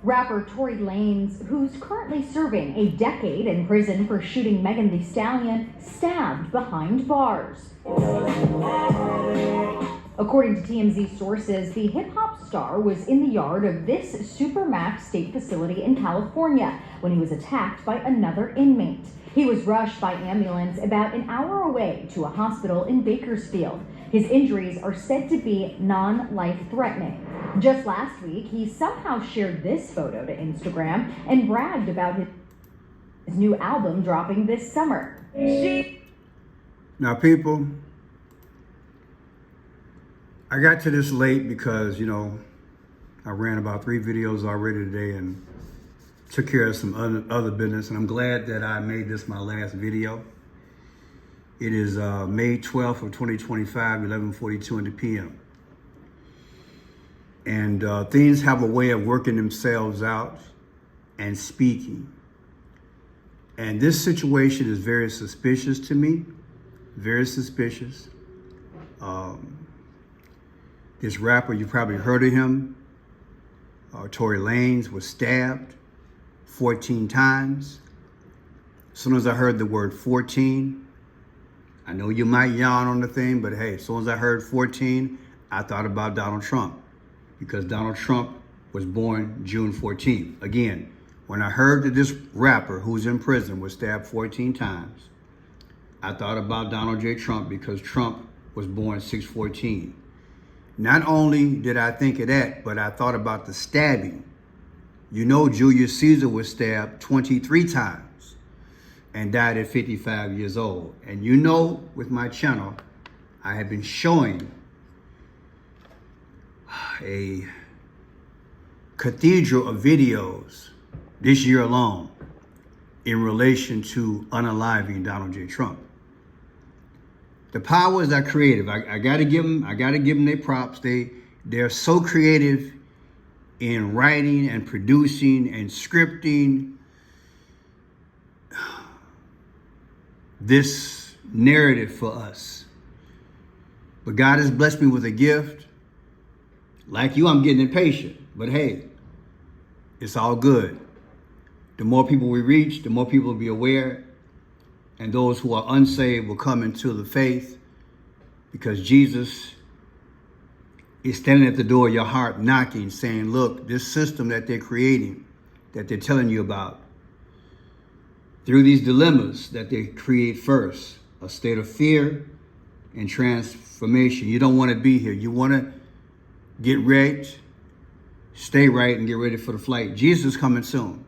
Rapper Tory Lanez, who's currently serving a decade in prison for shooting Megan Thee Stallion, stabbed behind bars. According to TMZ sources, the hip-hop star was in the yard of this Supermax state facility in California when he was attacked by another inmate. He was rushed by ambulance about an hour away to a hospital in Bakersfield. His injuries are said to be non-life-threatening. Just last week, he somehow shared this photo to Instagram and bragged about his new album dropping this summer. Now, people, I got to this late because, I ran about 3 videos already today and took care of some other business, and I'm glad that I made this my last video. It is May 12th of 2025, 11:42 in the p.m. And things have a way of working themselves out and speaking. And this situation is very suspicious to me, very suspicious. This rapper, you probably heard of him, Tory Lanez, was stabbed 14 times. As soon as I heard the word 14, I know you might yawn on the thing, but hey, as soon as I heard 14, I thought about Donald Trump, because Donald Trump was born June 14th. Again, when I heard that this rapper who's in prison was stabbed 14 times, I thought about Donald J. Trump, because Trump was born 6/14. Not only did I think of that, but I thought about the stabbing. Julius Caesar was stabbed 23 times and died at 55 years old. And with my channel, I have been showing a cathedral of videos this year alone in relation to unaliving Donald J. Trump. The powers are creative. I gotta give them their props. They're so creative in writing and producing and scripting this narrative for us. But God has blessed me with a gift. Like you, I'm getting impatient. But hey, it's all good. The more people we reach, the more people will be aware. And those who are unsaved will come into the faith, because Jesus is standing at the door of your heart knocking, saying, look, this system that they're creating, that they're telling you about, through these dilemmas that they create first, a state of fear and transformation. You don't want to be here. You want to get right, stay right, and get ready for the flight. Jesus is coming soon.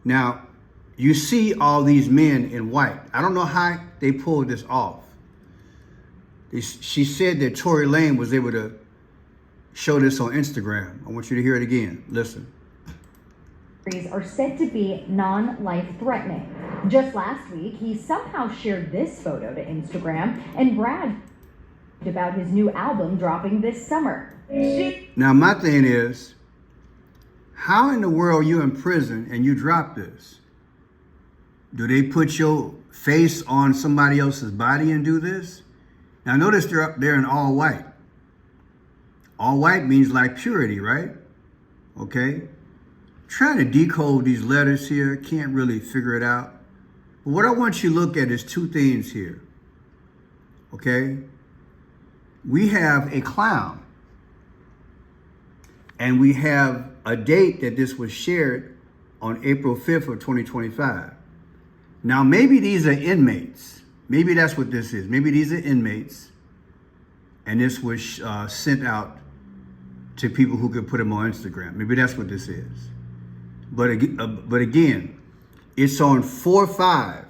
Now, you see all these men in white. I don't know how they pulled this off. She said that Tory Lanez was able to show this on Instagram. I want you to hear it again. Listen. Are said to be non-life-threatening. Just last week, he somehow shared this photo to Instagram and bragged about his new album dropping this summer. Now, my thing is, how in the world are you in prison and you drop this? Do they put your face on somebody else's body and do this? Now notice they're up there in all white. All white means like purity, right? Okay. Trying to decode these letters here, can't really figure it out. But what I want you to look at is 2 things here. Okay. We have a clown. And we have a date that this was shared on April 5th of 2025. Now, maybe these are inmates. Maybe that's what this is. Maybe these are inmates. And this was sent out to people who could put them on Instagram. Maybe that's what this is. But again, it's on 4/5.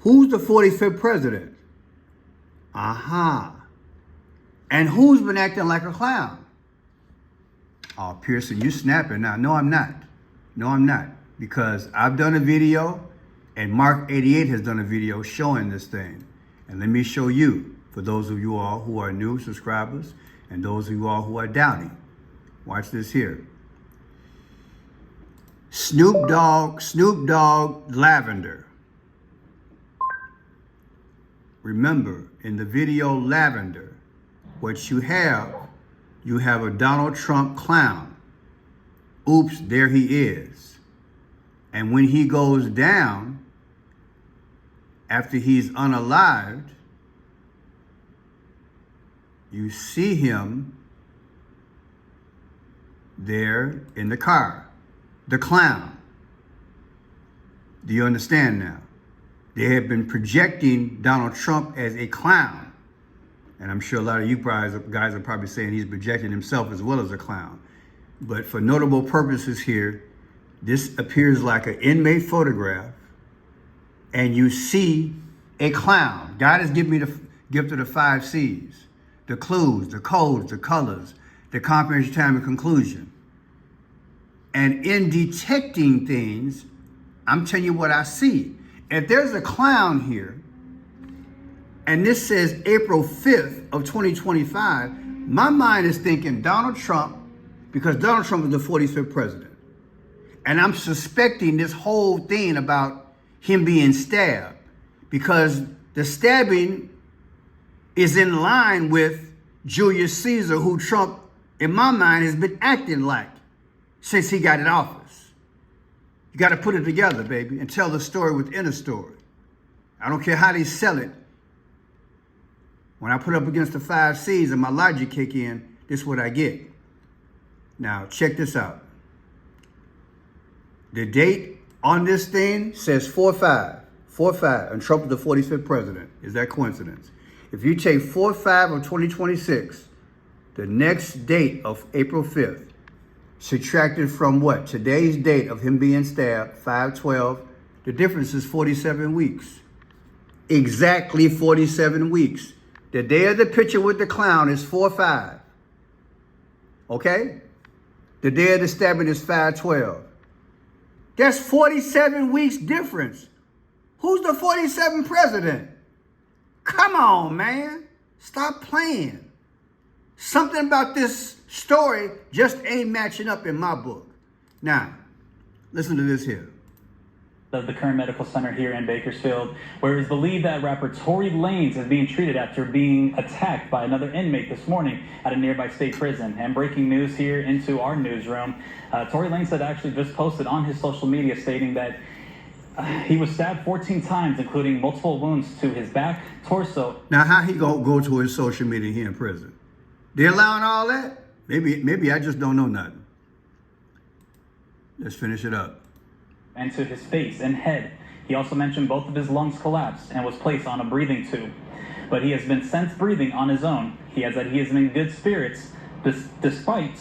Who's the 45th president? Aha. And who's been acting like a clown? Oh, Pearson, you snapping now. No, I'm not. No, I'm not. Because I've done a video, and Mark88 has done a video showing this thing. And let me show you, for those of you all who are new subscribers, and those of you all who are doubting. Watch this here. Snoop Dogg, Lavender. Remember, in the video Lavender, what you have a Donald Trump clown. oops, there he is. And when he goes down, after he's unalived, you see him there in the car, the clown. Do you understand now? They have been projecting Donald Trump as a clown. And I'm sure a lot of you guys are probably saying he's projecting himself as well as a clown. But for notable purposes here, this appears like an inmate photograph, and you see a clown. God has given me the gift of the 5 C's, the clues, the codes, the colors, the comprehension, time, and conclusion. And in detecting things, I'm telling you what I see. If there's a clown here, and this says April 5th of 2025, my mind is thinking Donald Trump, because Donald Trump is the 45th president. And I'm suspecting this whole thing about him being stabbed, because the stabbing is in line with Julius Caesar, who Trump, in my mind, has been acting like since he got in office. You got to put it together, baby, and tell the story within a story. I don't care how they sell it. When I put up against the 5 C's and my logic kick in, this is what I get. Now, check this out. The date on this thing says 4-5, and Trump is the 45th president. Is that coincidence? If you take 4-5 of 2026, the next date of April 5th, subtracted from what? Today's date of him being stabbed, 5/12, the difference is 47 weeks. Exactly 47 weeks. The day of the picture with the clown is 4-5. Okay? The day of the stabbing is 5/12. That's 47 weeks difference. Who's the 47th president? Come on, man. Stop playing. Something about this story just ain't matching up in my book. Now, listen to this here. Of the current medical center here in Bakersfield, where it is believed that rapper Tory Lanez is being treated after being attacked by another inmate this morning at a nearby state prison. And breaking news here into our newsroom, Tory Lanez had actually just posted on his social media stating that he was stabbed 14 times, including multiple wounds to his back, torso. Now, how he gonna go to his social media here in prison? They allowing all that? Maybe I just don't know nothing. Let's finish it up. And to his face and head. He also mentioned both of his lungs collapsed and was placed on a breathing tube. But he has been since breathing on his own. He has said he is in good spirits despite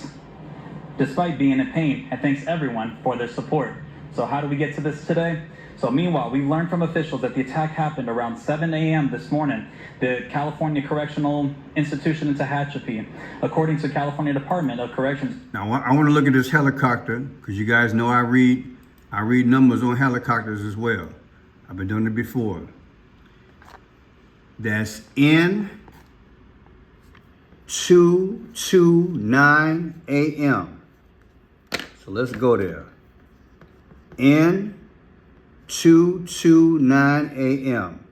being in pain, and thanks everyone for their support. So how do we get to this today? So meanwhile, we learned from officials that the attack happened around 7 a.m. this morning. The California Correctional Institution in Tehachapi, according to California Department of Corrections. Now, I want to look at this helicopter, because you guys know I read numbers on helicopters as well. I've been doing it before. That's N229 a.m. So let's go there. N229 a.m.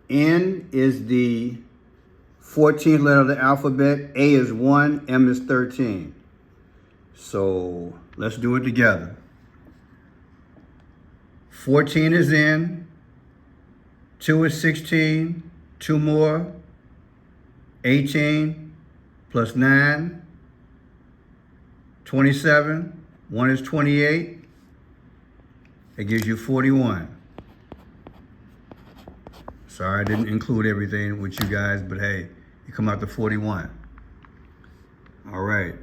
N is the 14th letter of the alphabet. A is 1, M is 13. So let's do it together. 14 is in, 2 is 16, 2 more, 18, plus 9, 27, 1 is 28, it gives you 41. Sorry I didn't include everything with you guys, but hey, you come out to 41. All right.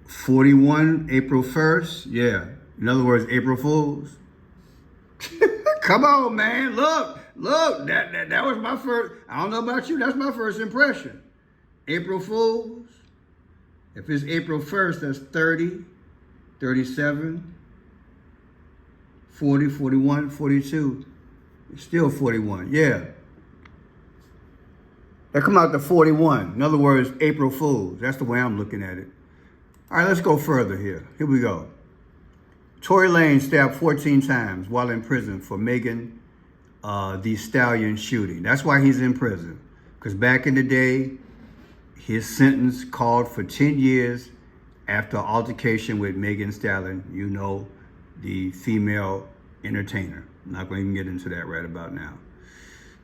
41, April 1st, yeah. In other words, April Fools. Come on, man. Look, that was my first, I don't know about you, that's my first impression. April Fools. If it's April 1st, that's 30, 37, 40, 41, 42. It's still 41, yeah. That come out to 41. In other words, April Fools. That's the way I'm looking at it. All right, let's go further here. Here we go. Tory Lanez stabbed 14 times while in prison for Megan Thee Stallion shooting. That's why he's in prison. Because back in the day, His sentence called for 10 years after altercation with Megan Thee Stallion, you know, the female entertainer. I'm not going to even get into that right about now.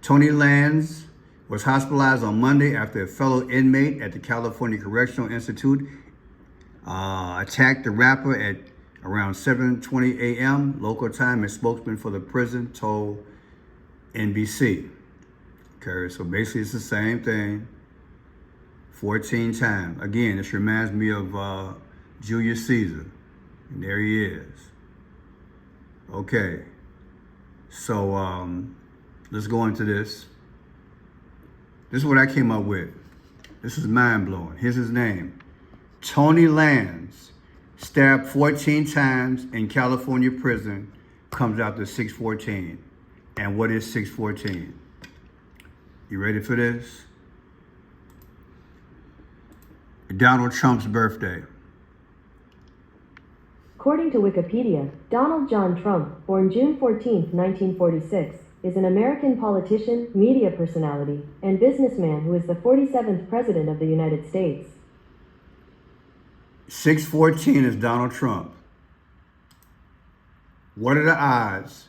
Tory Lanez was hospitalized on Monday after a fellow inmate at the California Correctional Institute attacked the rapper at around 7:20 a.m. local time. A spokesman for the prison told NBC. Okay, so basically it's the same thing 14 times. Again, this reminds me of Julius Caesar. And there he is. Okay, so let's go into this. This is what I came up with. This is mind-blowing. Here's his name. Tory Lanez, stabbed 14 times in California prison, comes out to 614. And what is 614? You ready for this? Donald Trump's birthday. According to Wikipedia, Donald John Trump, born June 14, 1946, is an American politician, media personality, and businessman who is the 47th President of the United States. 614 is Donald Trump. What are the odds?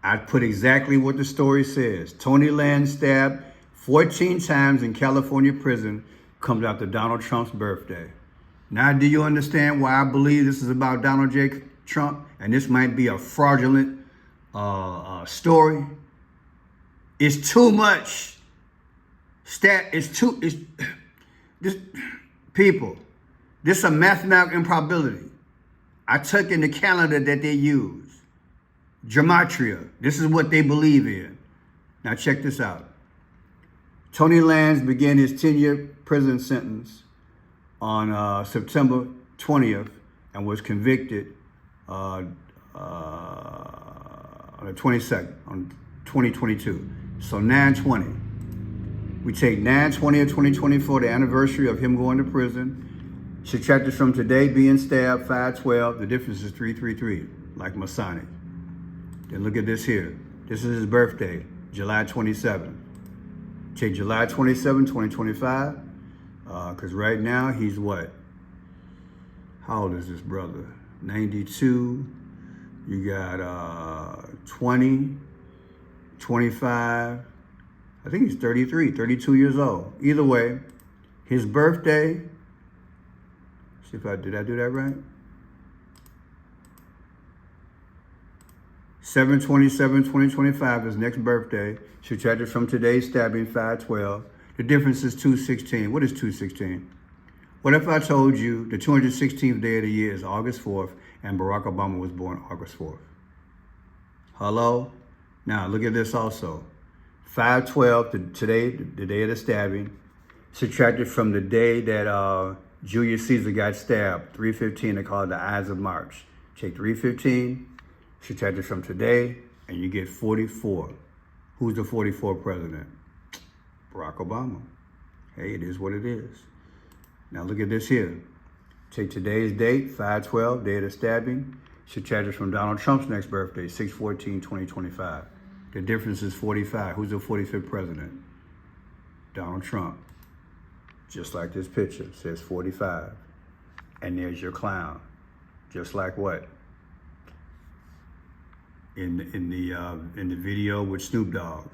I'd put exactly what the story says. Tory Lanez stabbed 14 times in California prison, comes out to Donald Trump's birthday. Now, do you understand why I believe this is about Donald J. Trump? And this might be a fraudulent story. It's too much. People, this is a mathematical improbability. I took in the calendar that they use. Gematria. This is what they believe in. Now check this out. Tory Lanez began his 10-year prison sentence on September 20th and was convicted on the 22nd, on 2022. So 9/20. We take 9/20 of 2024, the anniversary of him going to prison, subtracted from today being stabbed, 5/12. The difference is 333, like Masonic. Then look at this here. This is his birthday, July 27th. Take July 27, 2025, because right now he's what? How old is this brother? 92. You got 20, 25. I think he's 33, 32 years old. Either way, his birthday, see if did I do that right? 7/27/2025, his next birthday, subtracted from today's stabbing, 5/12. The difference is 2/16. What is 2/16? What if I told you the 216th day of the year is August 4th and Barack Obama was born August 4th? Hello? Now look at this also. 5/12, today, the day of the stabbing, subtracted from the day that Julius Caesar got stabbed, 3/15, they call it the Ides of March. Take 3/15, subtracted from today, and you get 44. Who's the 44th president? Barack Obama. Hey, it is what it is. Now look at this here. Take today's date, 5/12, day of the stabbing, subtracted from Donald Trump's next birthday, 6/14/2025. The difference is 45. Who's the 45th president? Donald Trump. Just like this picture, says 45. And there's your clown. Just like what? In the video with Snoop Dogg.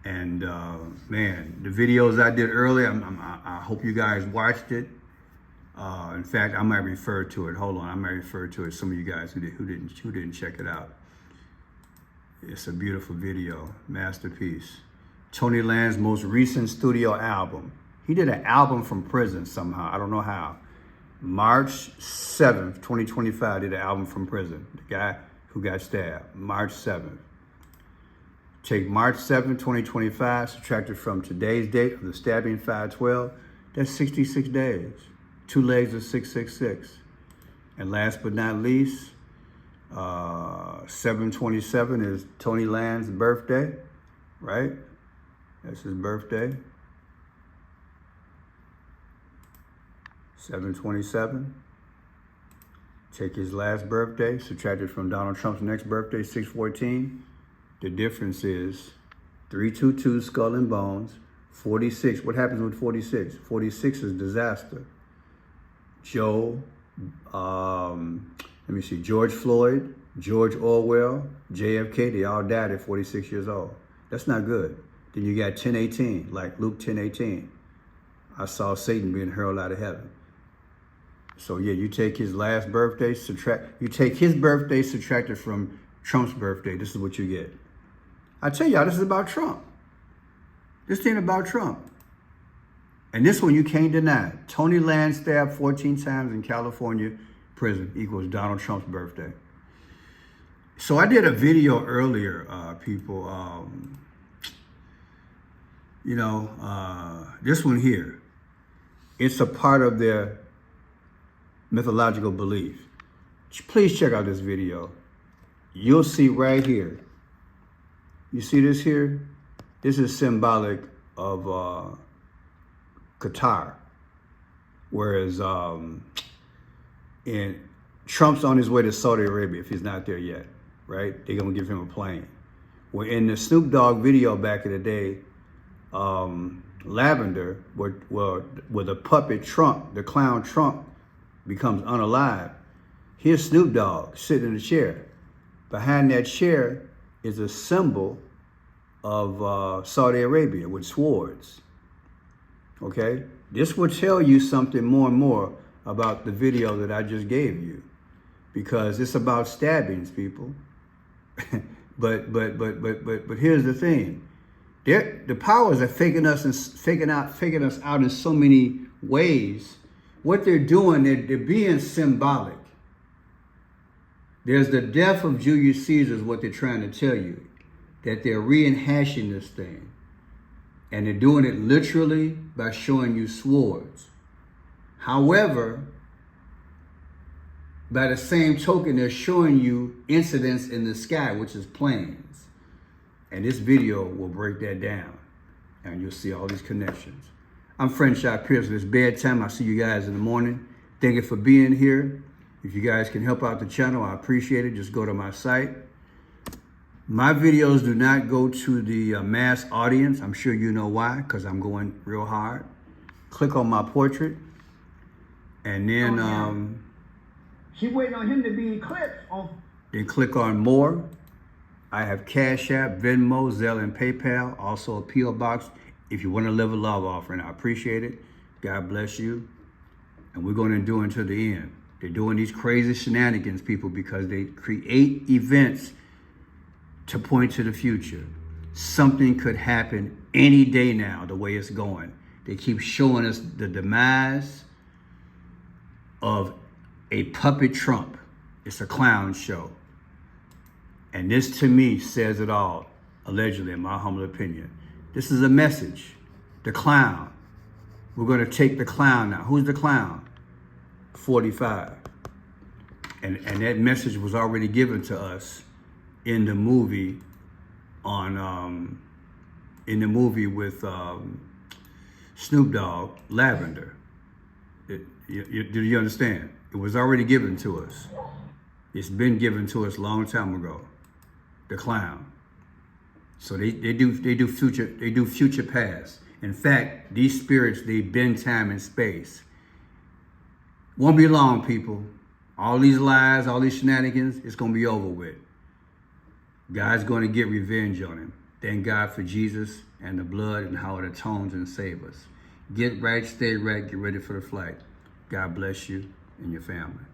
And man, the videos I did earlier, I hope you guys watched it. In fact, I might refer to it. Hold on, I might refer to it. Some of you guys who didn't check it out. It's a beautiful video, masterpiece. Tory Lanez's most recent studio album. He did an album from prison somehow. I don't know how. March 7th, 2025, did an album from prison. The guy who got stabbed, March 7th. Take March 7th, 2025, subtracted from today's date of the stabbing, 5/12. That's 66 days. Two legs of 666. And last but not least, 7/27 is Tory Lanez's birthday, right? That's his birthday. 7/27. Take his last birthday, subtracted from Donald Trump's next birthday, 6/14. The difference is 322 skull and bones, 46. What happens with 46? 46 is disaster. Joe, let me see, George Floyd, George Orwell, JFK, they all died at 46 years old. That's not good. Then you got 10:18, like Luke 10:18. I saw Satan being hurled out of heaven. So yeah, you take his last birthday, you take his birthday subtracted from Trump's birthday. This is what you get. I tell y'all, this is about Trump. This ain't about Trump. And this one you can't deny. Tory Lanez stabbed 14 times in California prison equals Donald Trump's birthday. So I did a video earlier, people. This one here, it's a part of their mythological belief. Please check out this video. You'll see right here. You see this here? This is symbolic of Qatar. Whereas in Trump's on his way to Saudi Arabia if he's not there yet, right? They're gonna give him a plane. Well, in the Snoop Dogg video back in the day, Lavender, where the puppet Trump, the clown Trump, becomes unalive. Here's Snoop Dogg sitting in a chair. Behind that chair is a symbol of Saudi Arabia with swords. Okay? This will tell you something more and more about the video that I just gave you, because it's about stabbings, people. but here's the thing. The powers are faking us out in so many ways. What they're doing, they're being symbolic. There's the death of Julius Caesar is what they're trying to tell you, that they're rehashing this thing. And they're doing it literally by showing you swords. However, by the same token, they're showing you incidents in the sky, which is planes. And this video will break that down. And you'll see all these connections. I'm Friendship Pearson. It's bedtime. I'll see you guys in the morning. Thank you for being here. If you guys can help out the channel, I appreciate it. Just go to my site. My videos do not go to the mass audience. I'm sure you know why, because I'm going real hard. Click on my portrait. And then she waiting on him to be eclipsed. Then click on more. I have Cash App, Venmo, Zelle, and PayPal. Also a P.O. Box if you want to live a love offering. I appreciate it. God bless you. And we're going to do until the end. They're doing these crazy shenanigans, people, because they create events to point to the future. Something could happen any day now, the way it's going. They keep showing us the demise of a puppet Trump. It's a clown show. And this, to me, says it all, allegedly, in my humble opinion. This is a message. The clown. We're going to take the clown now. Who's the clown? 45. And that message was already given to us in the movie with Snoop Dogg, Lavender. Do you understand? It was already given to us. It's been given to us a long time ago. The clown. So they do future past. In fact, these spirits, they bend time and space. Won't be long, people. All these lies, all these shenanigans, it's gonna be over with. God's gonna get revenge on him. Thank God for Jesus and the blood and how it atones and saves us. Get right, stay right, get ready for the flight. God bless you and your family.